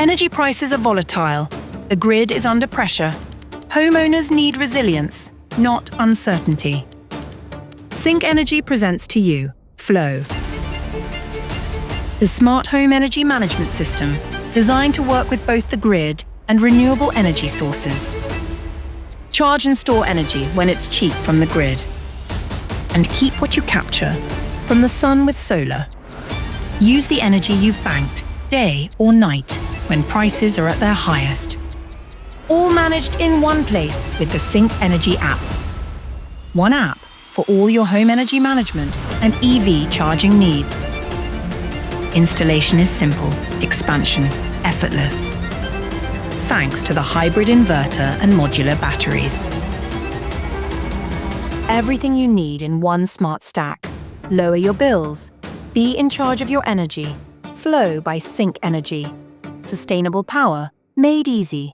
Energy prices are volatile. The grid is under pressure. Homeowners need resilience, not uncertainty. Sync Energy presents to you Flow, the smart home energy management system designed to work with both the grid and renewable energy sources. Charge and store energy when it's cheap from the grid, and keep what you capture from the sun with solar. Use the energy you've banked day or night when prices are at their highest. All managed in one place with the Sync Energy app. One app for all your home energy management and EV charging needs. Installation is simple, expansion effortless. Thanks to the hybrid inverter and modular batteries. Everything you need in one smart stack. Lower your bills. Be in charge of your energy. Flow by Sync Energy. Sustainable power made easy.